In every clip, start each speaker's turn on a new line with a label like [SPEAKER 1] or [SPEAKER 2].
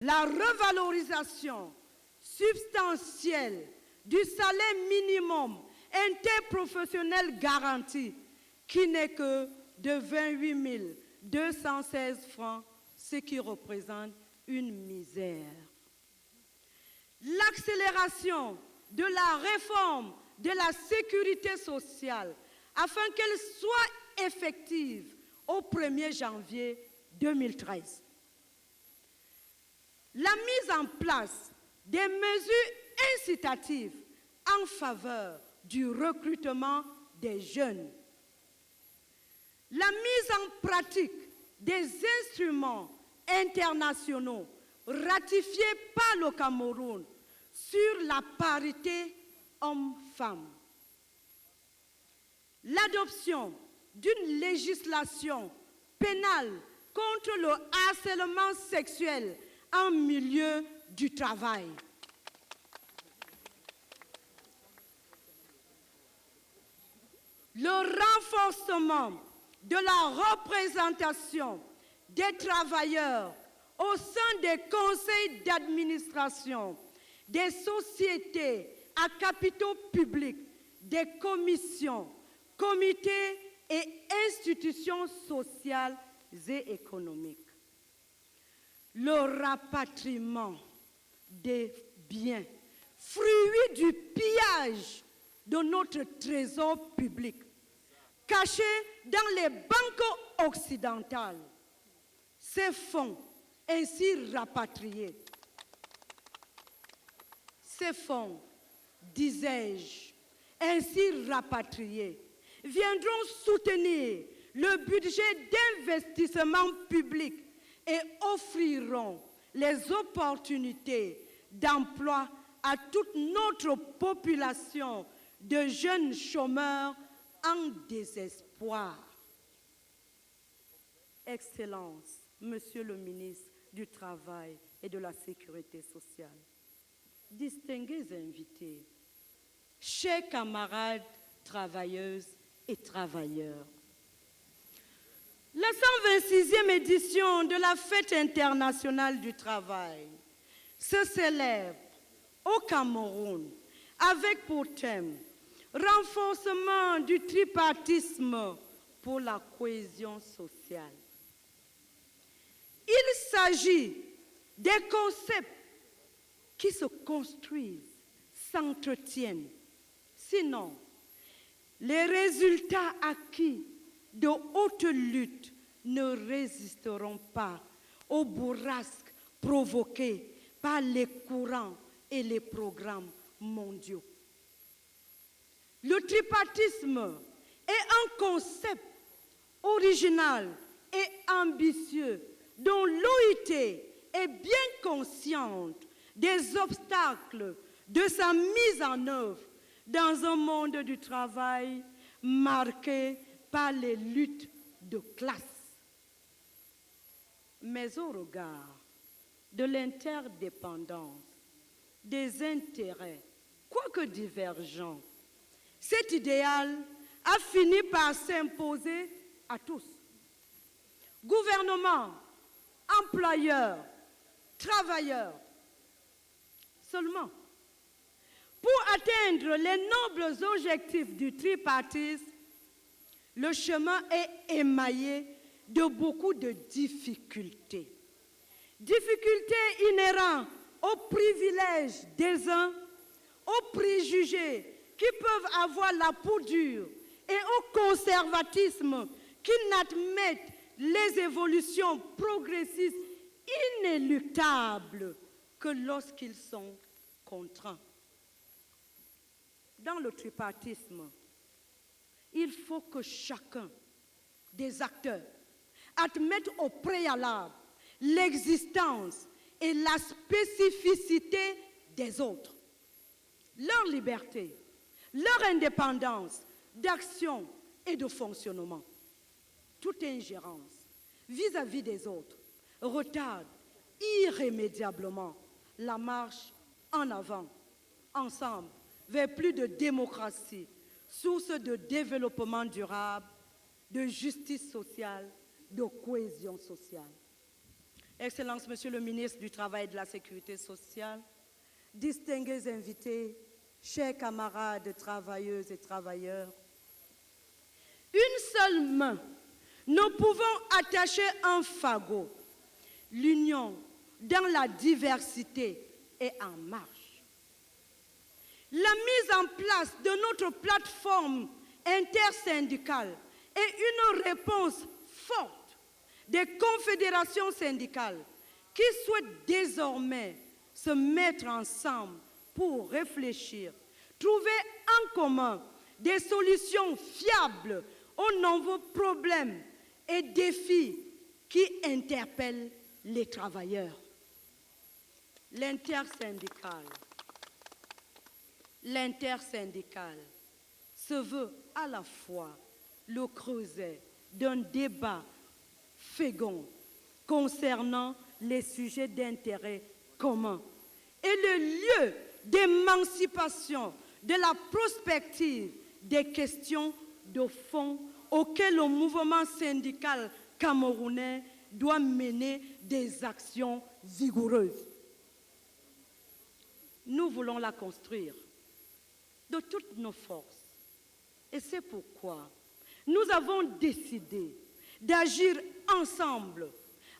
[SPEAKER 1] la revalorisation substantielle du salaire minimum interprofessionnel garanti, qui n'est que de 28 216 francs, ce qui représente une misère. L'accélération de la réforme de la sécurité sociale afin qu'elle soit effective au 1er janvier 2013. La mise en place des mesures incitatives en faveur du recrutement des jeunes. La mise en pratique des instruments internationaux ratifiés par le Cameroun sur la parité hommes-femmes. L'adoption d'une législation pénale contre le harcèlement sexuel en milieu du travail. Le renforcement de la représentation des travailleurs au sein des conseils d'administration, des sociétés à capitaux publics, des commissions, comités et institutions sociales et économiques. Le rapatriement des biens, fruits du pillage de notre trésor public, cachés dans les banques occidentales. Ces fonds ainsi rapatriés, ces fonds, disais-je, ainsi rapatriés, viendront soutenir le budget d'investissement public et offriront les opportunités d'emploi à toute notre population de jeunes chômeurs en désespoir. Excellences, Monsieur le ministre du Travail et de la Sécurité sociale, distingués invités, chers camarades travailleuses et travailleurs, la 126e édition de la Fête internationale du travail se célèbre au Cameroun avec pour thème renforcement du tripartisme pour la cohésion sociale. Il s'agit des concepts qui se construisent, s'entretiennent. Sinon, les résultats acquis de haute lutte ne résisteront pas aux bourrasques provoquées par les courants et les programmes mondiaux. Le tripartisme est un concept original et ambitieux dont l'OIT est bien consciente des obstacles de sa mise en œuvre dans un monde du travail marqué par les luttes de classe. Mais au regard de l'interdépendance, des intérêts, quoique divergents, cet idéal a fini par s'imposer à tous. Gouvernement, employeurs, travailleurs. Seulement, pour atteindre les nobles objectifs du tripartisme, le chemin est émaillé de beaucoup de difficultés. Difficultés inhérentes aux privilèges des uns, aux préjugés qui peuvent avoir la peau dure et au conservatisme qui n'admettent les évolutions progressistes inéluctables que lorsqu'ils sont contraints. Dans le tripartisme, il faut que chacun des acteurs admette au préalable l'existence et la spécificité des autres, leur liberté, leur indépendance d'action et de fonctionnement. Toute ingérence vis-à-vis des autres retarde irrémédiablement la marche en avant, ensemble, vers plus de démocratie, source de développement durable, de justice sociale, de cohésion sociale. Excellences, Monsieur le ministre du Travail et de la Sécurité sociale, distingués invités, chers camarades travailleuses et travailleurs, une seule main, nous pouvons attacher un fagot. L'union dans la diversité est en marche. La mise en place de notre plateforme intersyndicale est une réponse forte des confédérations syndicales qui souhaitent désormais se mettre ensemble pour réfléchir, trouver en commun des solutions fiables aux nombreux problèmes et défis qui interpellent les travailleurs. L'intersyndicale se veut à la fois le creuset d'un débat fécond concernant les sujets d'intérêt commun et le lieu d'émancipation de la prospective des questions de fond auxquelles le mouvement syndical camerounais doit mener des actions vigoureuses. Nous voulons la construire de toutes nos forces. Et c'est pourquoi nous avons décidé d'agir ensemble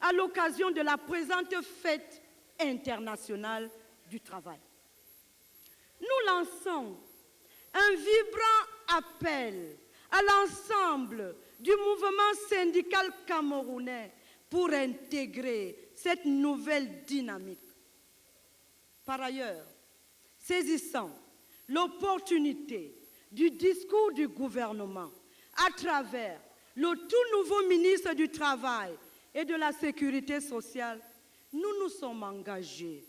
[SPEAKER 1] à l'occasion de la présente fête internationale du travail. Nous lançons un vibrant appel à l'ensemble du mouvement syndical camerounais pour intégrer cette nouvelle dynamique. Par ailleurs, saisissant l'opportunité du discours du gouvernement à travers le tout nouveau ministre du Travail et de la Sécurité sociale, nous nous sommes engagés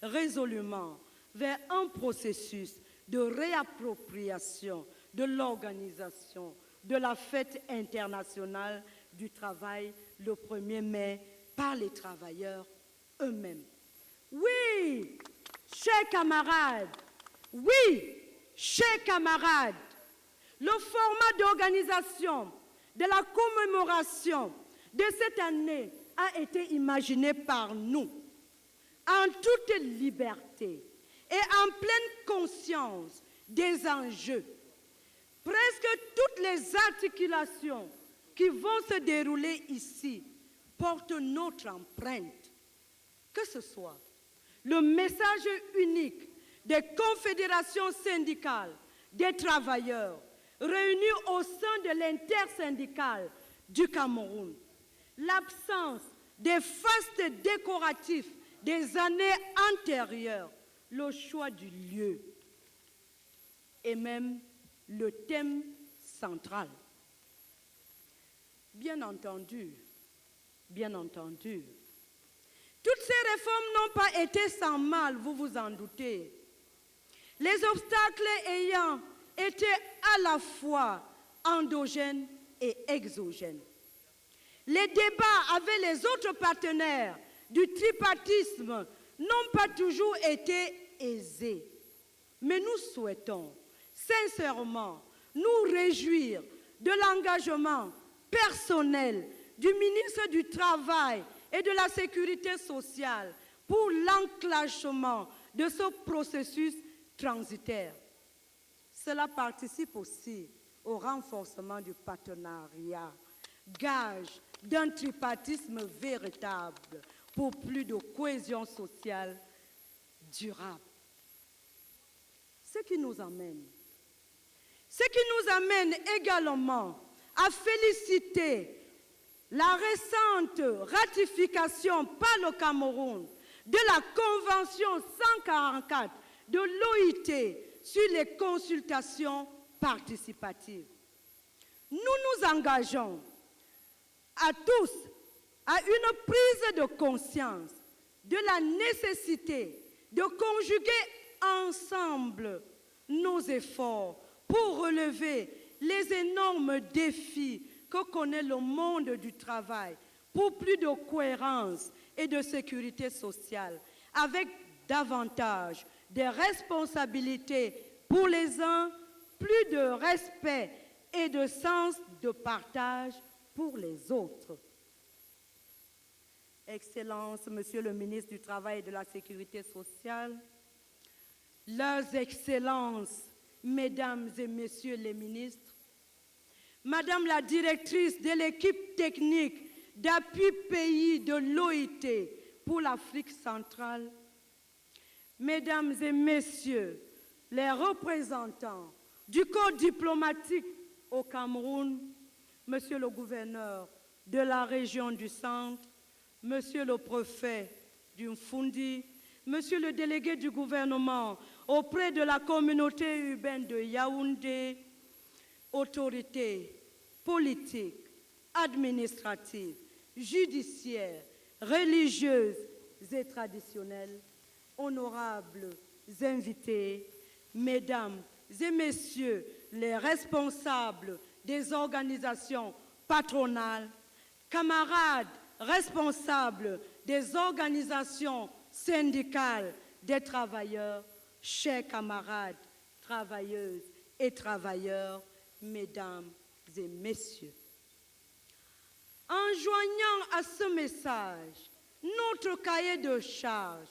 [SPEAKER 1] résolument vers un processus de réappropriation de l'organisation de la fête internationale du travail le 1er mai par les travailleurs eux-mêmes. Oui, chers camarades, le format d'organisation de la commémoration de cette année a été imaginé par nous en toute liberté et en pleine conscience des enjeux. Presque toutes les articulations qui vont se dérouler ici portent notre empreinte, que ce soit le message unique des confédérations syndicales des travailleurs réunis au sein de l'intersyndicale du Cameroun, l'absence des fastes décoratifs des années antérieures, le choix du lieu et même le thème central. Bien entendu, toutes ces réformes n'ont pas été sans mal, vous vous en doutez. Les obstacles ayant été à la fois endogènes et exogènes. Les débats avec les autres partenaires du tripartisme n'ont pas toujours été aisés. Mais nous souhaitons sincèrement nous réjouir de l'engagement personnel du ministre du Travail et de la Sécurité sociale pour l'enclenchement de ce processus transitaire. Cela participe aussi au renforcement du partenariat, gage d'un tripartisme véritable pour plus de cohésion sociale durable. Ce qui nous amène également à féliciter la récente ratification par le Cameroun de la Convention 144 de l'OIT sur les consultations participatives. Nous nous engageons à tous à une prise de conscience de la nécessité de conjuguer ensemble nos efforts pour relever les énormes défis que connaît le monde du travail pour plus de cohérence et de sécurité sociale, avec davantage de responsabilités pour les uns, plus de respect et de sens de partage pour les autres. Excellences, Monsieur le ministre du Travail et de la Sécurité sociale, Leurs Excellences, Mesdames et Messieurs les ministres, Madame la directrice de l'équipe technique d'appui pays de l'OIT pour l'Afrique centrale, Mesdames et Messieurs les représentants du corps diplomatique au Cameroun, Monsieur le gouverneur de la région du Centre, Monsieur le préfet du Mfundi, Monsieur le délégué du gouvernement auprès de la communauté urbaine de Yaoundé, autorités politiques, administratives, judiciaires, religieuses et traditionnelles, honorables invités, Mesdames et Messieurs les responsables des organisations patronales, camarades responsables des organisations syndicales des travailleurs, chers camarades, travailleuses et travailleurs, Mesdames et Messieurs. En joignant à ce message notre cahier de charges,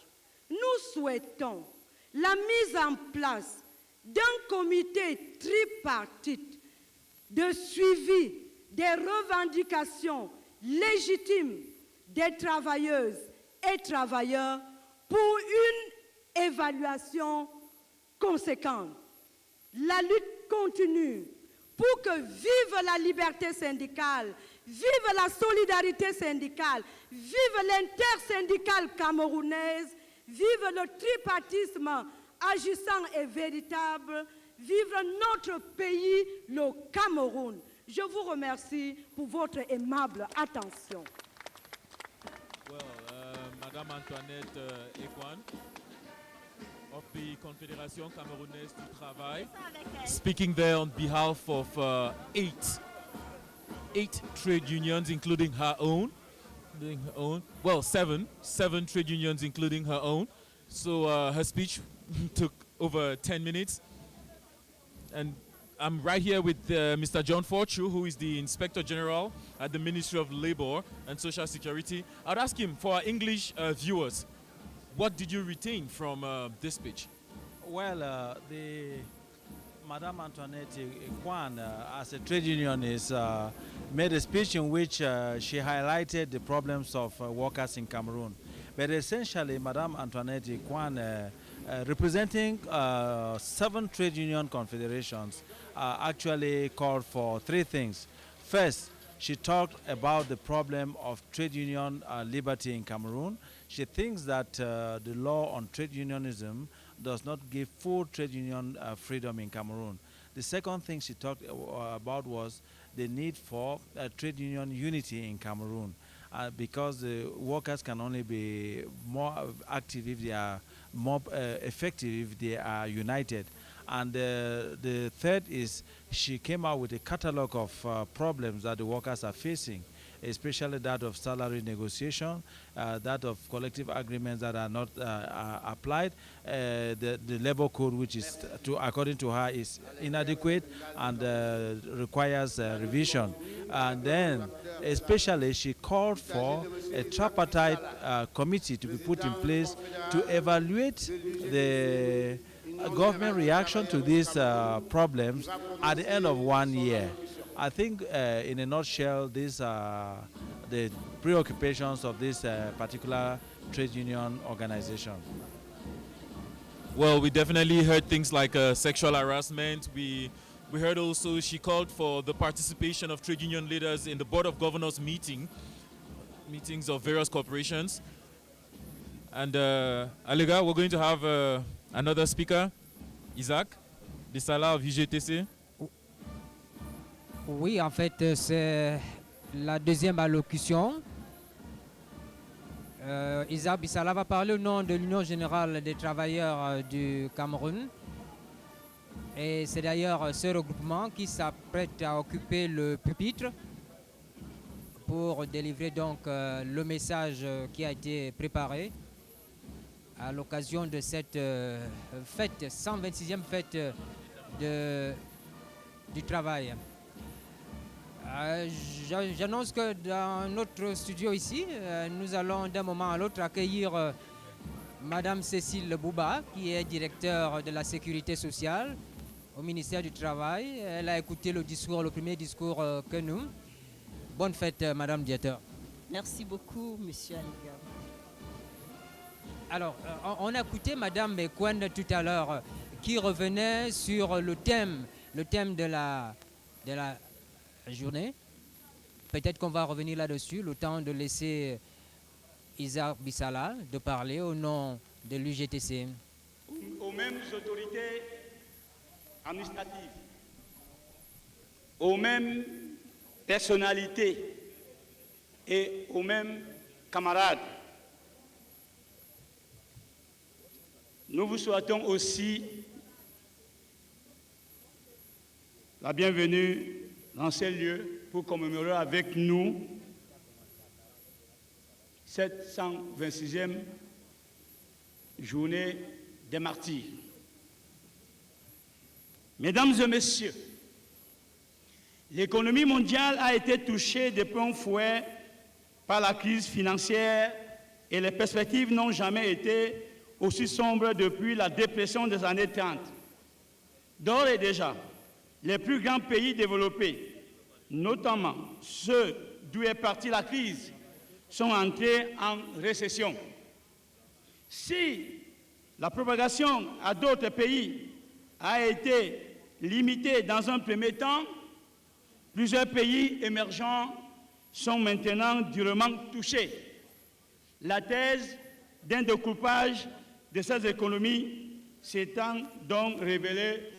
[SPEAKER 1] nous souhaitons la mise en place d'un comité tripartite de suivi des revendications légitimes des travailleuses et travailleurs pour une évaluation conséquente. La lutte continue pour que vive la liberté syndicale, vive la solidarité syndicale, vive l'intersyndicale camerounaise, vive le tripartisme agissant et véritable, vive notre pays, le Cameroun. Je vous remercie pour votre aimable attention.
[SPEAKER 2] Well, Madame Antoinette Ekwan of the Confédération Camerounaise du Travail, speaking there on behalf of eight trade unions, including her own. Well, seven trade unions, including her own. So her speech took over 10 minutes. And I'm right here with Mr. John Forchu, who is the Inspector General at the Ministry of Labor and Social Security. I'd ask him, for our English viewers, what did you retain from this speech?
[SPEAKER 3] Well, Madame Antoinette Ekwan, as a trade unionist, made a speech in which she highlighted the problems of workers in Cameroon. But essentially, Madame Antoinette Ekwan, representing 7 trade union confederations, actually called for 3 things. First, she talked about the problem of trade union liberty in Cameroon. She thinks that the law on trade unionism does not give full trade union freedom in Cameroon. The second thing she talked about was the need for trade union unity in Cameroon, because the workers can only be more active if they are more effective if they are united. And the third is she came out with a catalog of problems that the workers are facing, especially that of salary negotiation, that of collective agreements that are not applied, the labor code, which is, according to her, is inadequate and requires revision. And then, especially, she called for a tripartite committee to be put in place to evaluate the government reaction to these problems at the end of 1 year. I think, in a nutshell, these are the preoccupations of this particular trade union organization.
[SPEAKER 2] Well, we definitely heard things like sexual harassment. We heard also she called for the participation of trade union leaders in the Board of Governors meetings of various corporations. And Alega, we're going to have another speaker, Isaac Bissala of UGTC.
[SPEAKER 4] Oui, en fait, c'est la deuxième allocution. Isaac Bissala va parler au nom de l'Union générale des travailleurs du Cameroun. Et c'est d'ailleurs ce regroupement qui s'apprête à occuper le pupitre pour délivrer donc le message qui a été préparé à l'occasion de cette fête, 126e fête du travail. J'annonce que dans notre studio ici, nous allons d'un moment à l'autre accueillir Madame Cécile Bouba, qui est directeur de la sécurité sociale au ministère du Travail. Elle a écouté le premier discours que nous. Bonne fête, Madame Dieter.
[SPEAKER 5] Merci beaucoup, Monsieur Aliga.
[SPEAKER 4] Alors, on a écouté Madame Kwan tout à l'heure, qui revenait sur le thème de la journée. Peut-être qu'on va revenir là-dessus, le temps de laisser Isaac Bissala de parler au nom de l'UGTC.
[SPEAKER 6] Aux mêmes autorités administratives, aux mêmes personnalités et aux mêmes camarades, nous vous souhaitons aussi la bienvenue dans ces lieux pour commémorer avec nous cette 126e journée des martyrs. Mesdames et messieurs, l'économie mondiale a été touchée de plein fouet par la crise financière et les perspectives n'ont jamais été aussi sombres depuis la dépression des années 30. D'ores et déjà, les plus grands pays développés, notamment ceux d'où est partie la crise, sont entrés en récession. Si la propagation à d'autres pays a été limitée dans un premier temps, plusieurs pays émergents sont maintenant durement touchés. La thèse d'un découpage de ces économies s'étant donc révélée